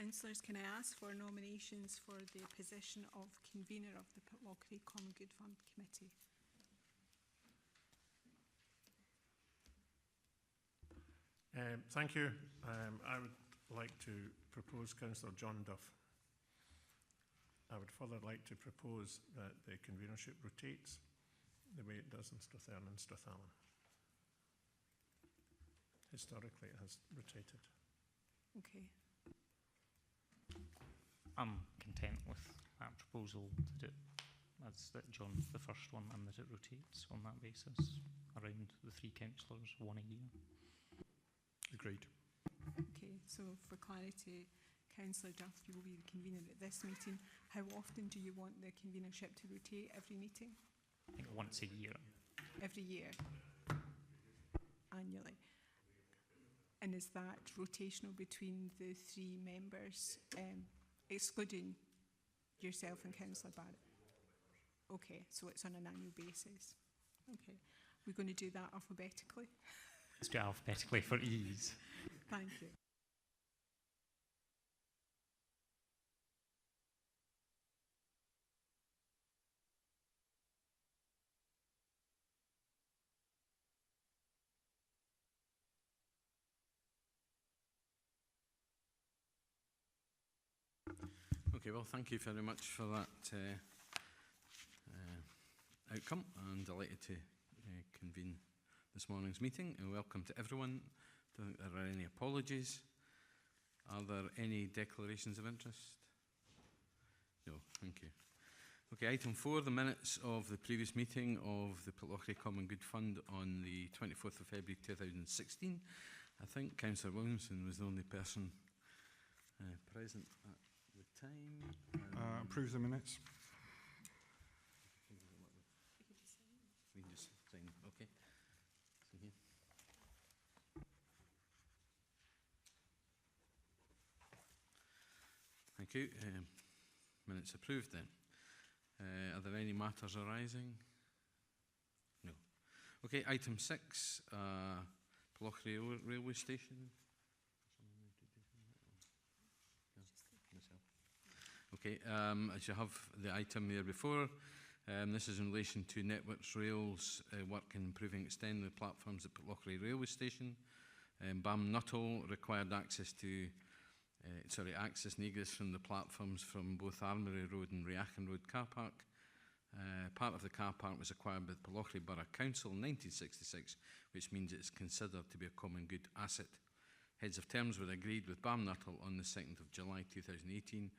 Councillors, can I ask for nominations for the position of convener of the Pitlochry Common Good Fund Committee? Thank you. I would like to propose Councillor John Duff. I would further like to propose that the convenership rotates the way it does in Strathearn and Strathallan. Historically, it has rotated. Okay. I'm content with that proposal, that that John's the first one and that it rotates on that basis around the 3 councillors, 1 a year. Agreed. Okay, so for clarity, Councillor Duff, you will be the convener at this meeting. How often do you want the convenership to rotate? Every meeting? I think once a year. Every year? Annually? And is that rotational between the 3 members, excluding yourself and Councillor Barrett? Okay, so it's on an annual basis. Okay, we're going to do that alphabetically. Let's do it alphabetically for ease. Thank you. Okay, well, thank you very much for that outcome. I'm delighted to convene this morning's meeting, and welcome to everyone. Don't think there are any apologies. Are there any declarations of interest? No, thank you. Okay, item 4, the minutes of the previous meeting of the Pitlochry Common Good Fund on the 24th of February 2016. I think Councillor Williamson was the only person present at the time. Approve the minutes. We can just sign, okay. So here. Thank you. Minutes approved then. Are there any matters arising? No. Okay, item 6, Pitlochry Railway Station. Okay, as you have the item there before, this is in relation to Networks Rail's work in improving and extending the platforms at Pitlochry Railway Station. BAM Nuttall required access to access and egress from the platforms from both Armoury Road and Riachan Road car park. Part of the car park was acquired by the Pitlochry Borough Council in 1966, which means it is considered to be a common good asset. Heads of terms were agreed with BAM Nuttall on the 2nd of July 2018.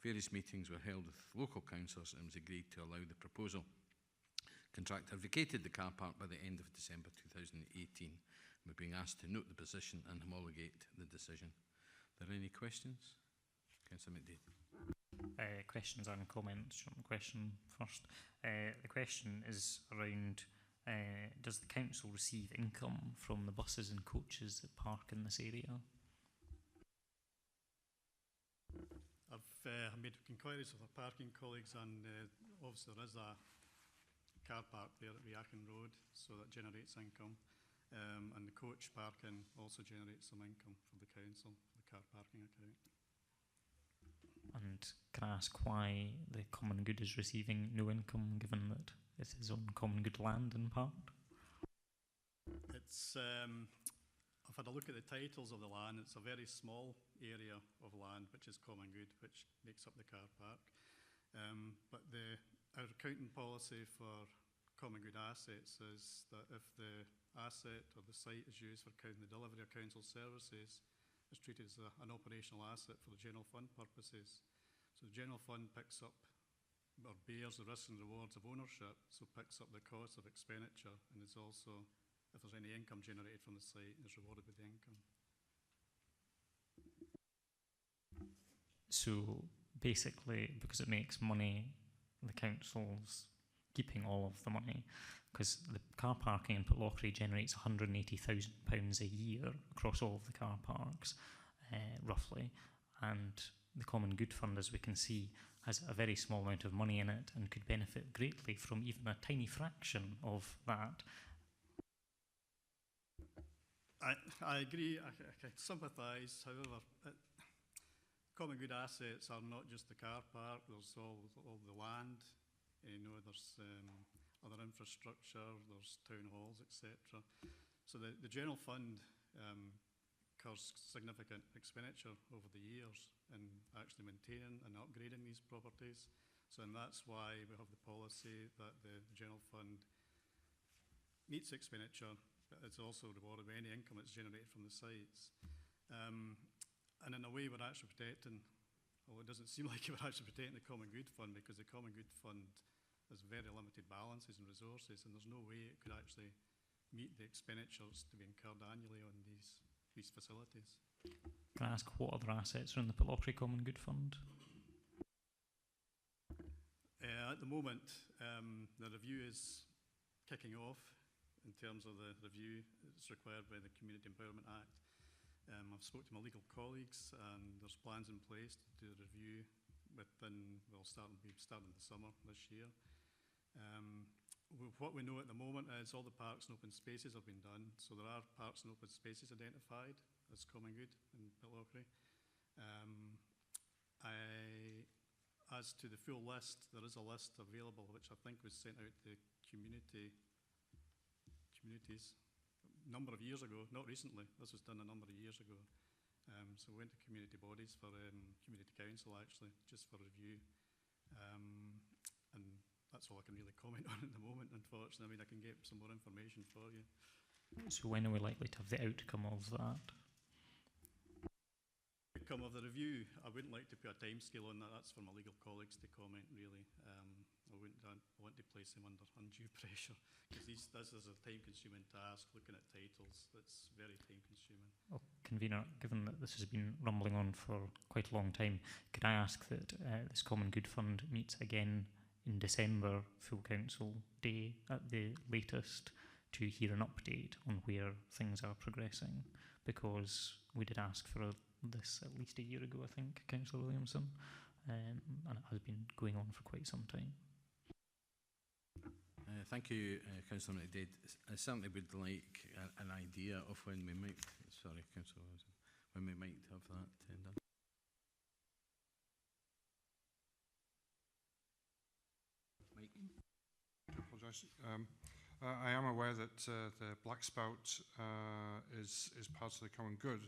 Various meetings were held with local councillors and it was agreed to allow the proposal. Contractor vacated the car park by the end of December 2018. We're being asked to note the position and homologate the decision. Are there any questions? Councillor McDade. Questions and comments. Question first. The question is around, does the council receive income from the buses and coaches that park in this area? I've made inquiries with our parking colleagues, and obviously there is a car park there at Riachan Road, so that generates income. And the coach parking also generates some income for the council, for the car parking account. And can I ask why the common good is receiving no income, given that it is on common good land in part? It's I've had a look at the titles of the land. It's a very small area of land which is common good, which makes up the car park. But our accounting policy for common good assets is that if the asset or the site is used for the delivery of council services, it's treated as an operational asset for the general fund purposes. So the general fund picks up or bears the risks and rewards of ownership, so picks up the cost of expenditure, and is also, if there's any income generated from the site, is rewarded with the income. So basically, because it makes money, the council's keeping all of the money, because the car parking in Pitlochry generates £180,000 a year across all of the car parks, roughly, and the Common Good Fund, as we can see, has a very small amount of money in it and could benefit greatly from even a tiny fraction of that. I agree, I sympathise. However, common good assets are not just the car park, there's all the land, there's other infrastructure, there's town halls, etc. So the general fund incurs significant expenditure over the years in actually maintaining and upgrading these properties. So and that's why we have the policy that the general fund meets expenditure, but it's also rewarded with any income that's generated from the sites. And in a way, we're actually protecting, well, it doesn't seem like we're actually protecting the Common Good Fund, because the Common Good Fund has very limited balances and resources, and there's no way it could actually meet the expenditures to be incurred annually on these facilities. Can I ask what other assets are in the Pitlochry Common Good Fund? At the moment, the review is kicking off in terms of the review that's required by the Community Empowerment Act. I've spoken to my legal colleagues, and there's plans in place to do the review within, we'll start in the summer this year. What we know at the moment is all the parks and open spaces have been done, so there are parks and open spaces identified as common good in Pitlochry. As to the full list, there is a list available which I think was sent out to communities a number of years ago, not recently. This was done a number of years ago. So we went to community bodies for community council actually, just for review. And that's all I can really comment on at the moment, unfortunately. I mean, I can get some more information for you. So when are we likely to have the outcome of that? Outcome of the review, I wouldn't like to put a timescale on that. That's for my legal colleagues to comment, really. I want to place them under undue pressure, because this is a time-consuming task, looking at titles. That's very time-consuming. Well, Convener, given that this has been rumbling on for quite a long time, could I ask that this Common Good Fund meets again in December, full council day at the latest, to hear an update on where things are progressing? Because we did ask for this at least a year ago, I think, Councillor Williamson, and it has been going on for quite some time. Thank you, Councillor McDade. I certainly would like an idea of when we might, sorry, Councillor Williamson, when we might have that done. Mike? I apologise. I am aware that the Black Spout is part of the common good,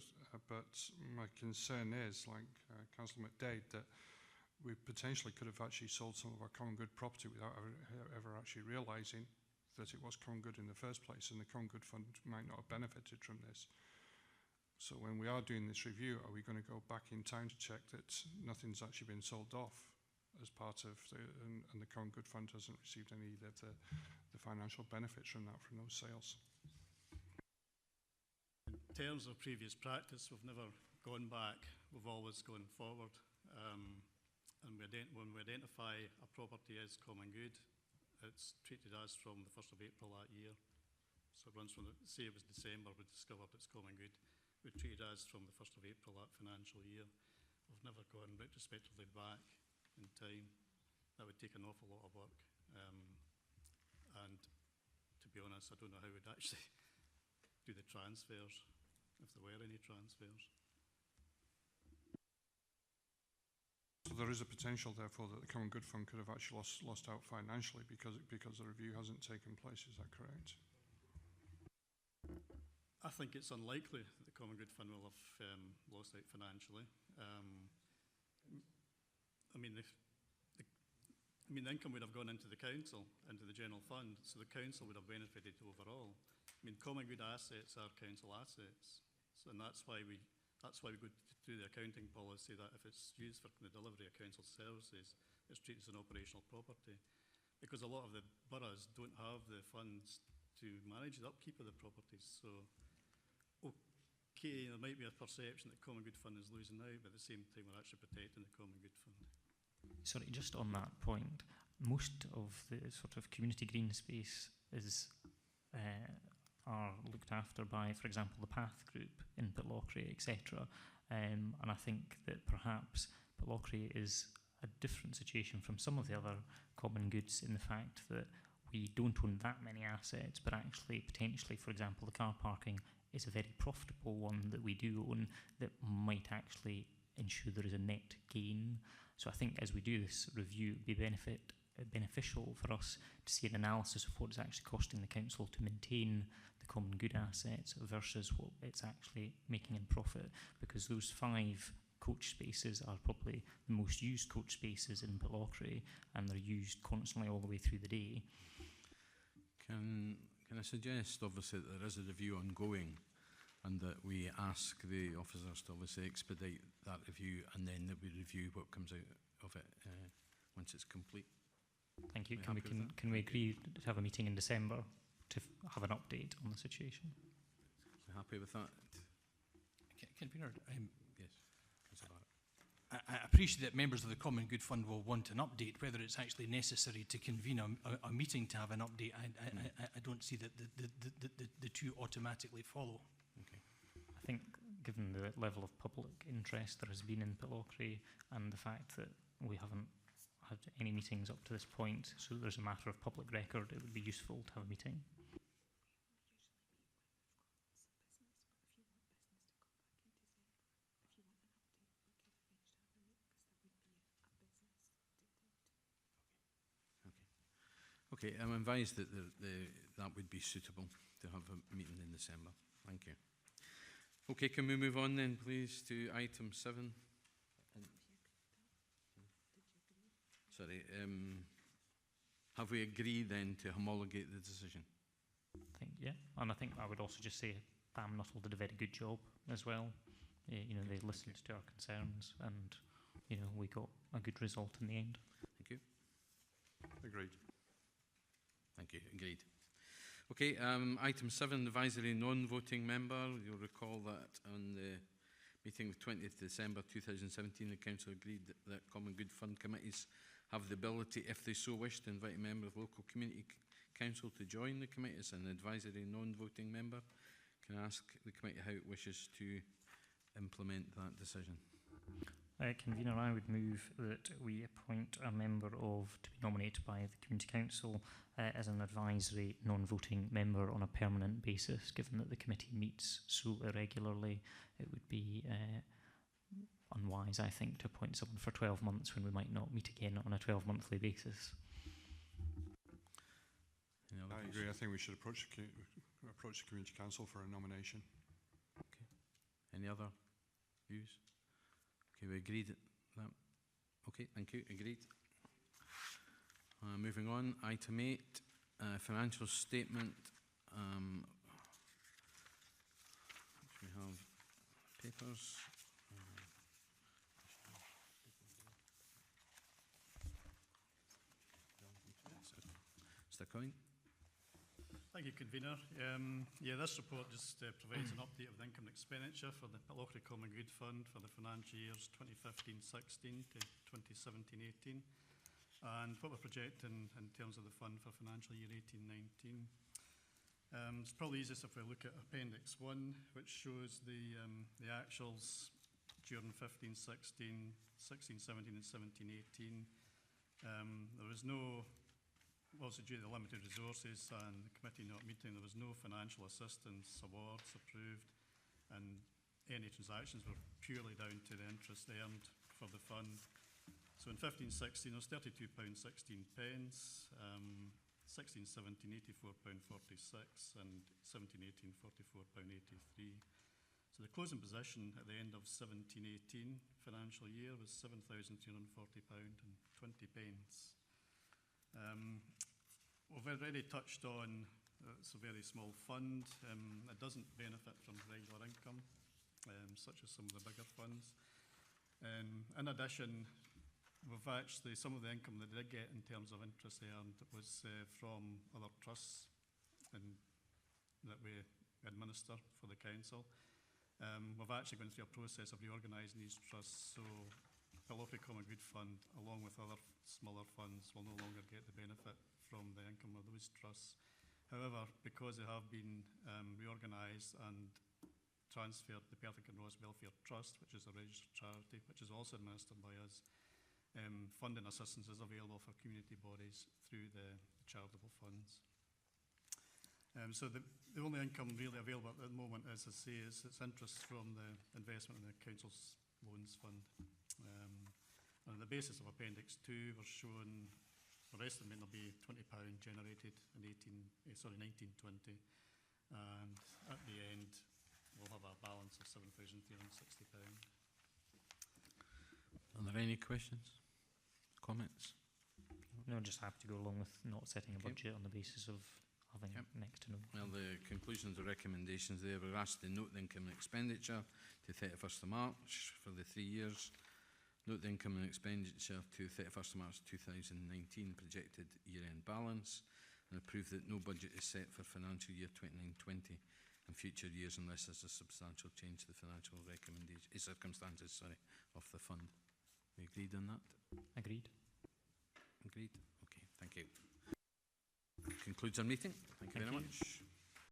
but my concern is, like Councillor McDade, that we potentially could have actually sold some of our common good property without ever actually realising that it was common good in the first place, and the Common Good Fund might not have benefited from this. So when we are doing this review, are we going to go back in time to check that nothing's actually been sold off as part of and the Common Good Fund hasn't received any of the financial benefits from those sales? In terms of previous practice, we've never gone back, we've always gone forward. And when we identify a property as common good, it's treated as from the 1st of April that year. So it runs from, say it was December, we discovered it's common good, we treat it as from the 1st of April that financial year. We've never gone retrospectively back in time. That would take an awful lot of work. And to be honest, I don't know how we'd actually do the transfers, if there were any transfers. So there is a potential, therefore, that the Common Good Fund could have actually lost out financially because the review hasn't taken place. Is that correct? I think it's unlikely that the Common Good Fund will have lost out financially. I mean, the income would have gone into the council, into the general fund, so the council would have benefited overall. I mean, common good assets are council assets, so, and that's why we go through the accounting policy that if it's used for the delivery of council services, it's treated as an operational property. Because a lot of the boroughs don't have the funds to manage the upkeep of the properties. So, okay, there might be a perception that Common Good Fund is losing out, but at the same time we're actually protecting the Common Good Fund. Sorry, just on that point, most of the sort of community green space are looked after by, for example, the Path Group in Pitlochry, etc. And I think that perhaps Pitlochry is a different situation from some of the other common goods in the fact that we don't own that many assets, but actually, potentially, for example, the car parking is a very profitable one that we do own that might actually ensure there is a net gain. So I think as we do this review, it would be beneficial for us to see an analysis of what it's actually costing the council to maintain the common good assets versus what it's actually making in profit, because those 5 coach spaces are probably the most used coach spaces in Pitlochry, and they're used constantly all the way through the day. Can I suggest, obviously, that there is a review ongoing, and that we ask the officers to obviously expedite that review, and then that we review what comes out of it once it's complete. Thank you. Are you Can we agree to have a meeting in December to have an update on the situation? So happy with that? Convener, Yes. Councillor Barrett. I appreciate that members of the Common Good Fund will want an update. Whether it's actually necessary to convene a meeting to have an update, I don't see that the two automatically follow. Okay. I think given the level of public interest there has been in Pitlochry and the fact that we haven't had any meetings up to this point, so there's a matter of public record, it would be useful to have a meeting. Okay, I'm advised that that would be suitable to have a meeting in December. Thank you. Okay, can we move on then, please, to item 7? Sorry, have we agreed then to homologate the decision? Yeah, and I think I would also just say Bam Nuttall did a very good job as well. You know, they listened to our concerns, and you know, we got a good result in the end. Thank you. Agreed. Thank you. Agreed. Okay, item 7, advisory non-voting member. You'll recall that on the meeting of 20th December 2017, the Council agreed that Common Good Fund committees have the ability, if they so wish, to invite a member of local community council to join the committee as an advisory non-voting member. Can I ask the committee how it wishes to implement that decision? Convener, I would move that we appoint a member to be nominated by the Community Council as an advisory non-voting member on a permanent basis. Given that the committee meets so irregularly, it would be unwise, I think, to appoint someone for 12 months when we might not meet again on a 12-monthly basis. I agree. I think we should approach the Community Council for a nomination. Okay. Any other views? Okay, we agreed that. Okay, thank you. Agreed. Moving on, item 8, financial statement. We have papers. Mr. Coyne. Thank you, Convener. This report just provides an update of the income and expenditure for the Pitlochry Common Good Fund for the financial years 2015-16 to 2017-18, and what we're projecting in terms of the fund for financial year 18-19. It's probably easiest if we look at Appendix 1, which shows the actuals during 15-16, 16-17 and 17-18. There was no, also due to the limited resources and the committee not meeting, there was no financial assistance awards approved, and any transactions were purely down to the interest earned for the fund. So in 15-16 there was £32.16, 16-17 £84.46, and 17-18 £44.83. So the closing position at the end of 17-18 financial year was £7,240.20. We've already touched on it's a very small fund. It doesn't benefit from regular income, such as some of the bigger funds. In addition, we've actually, some of the income that they did get in terms of interest earned was from other trusts that we administer for the council. We've actually gone through a process of reorganising these trusts, so Pitlochry Common Good Fund, along with other smaller funds, will no longer get the benefit from the income of those trusts. However, because they have been reorganised and transferred to the Perfect and Ross Welfare Trust, which is a registered charity, which is also administered by us, funding assistance is available for community bodies through the charitable funds. So the only income really available at the moment, as I say, is its interest from the investment in the council's loans fund. On the basis of Appendix 2, we're showing, we're estimating there'll be £20 generated in 1920, and at the end we'll have a balance of £7,360. Are there any questions, comments? No, just happy to go along with not setting a Okay. budget on the basis of having Yep. next to no. Well, the conclusions, the recommendations there, we're asked to note the income and expenditure to 31st of March for the 3 years. Note the income and expenditure to 31st of March 2019 projected year-end balance, and approve that no budget is set for financial year 29-20 and future years unless there's a substantial change to the financial circumstances of the fund. We agreed on that? Agreed. Agreed? Okay, thank you. Concludes our meeting. Thank you very much.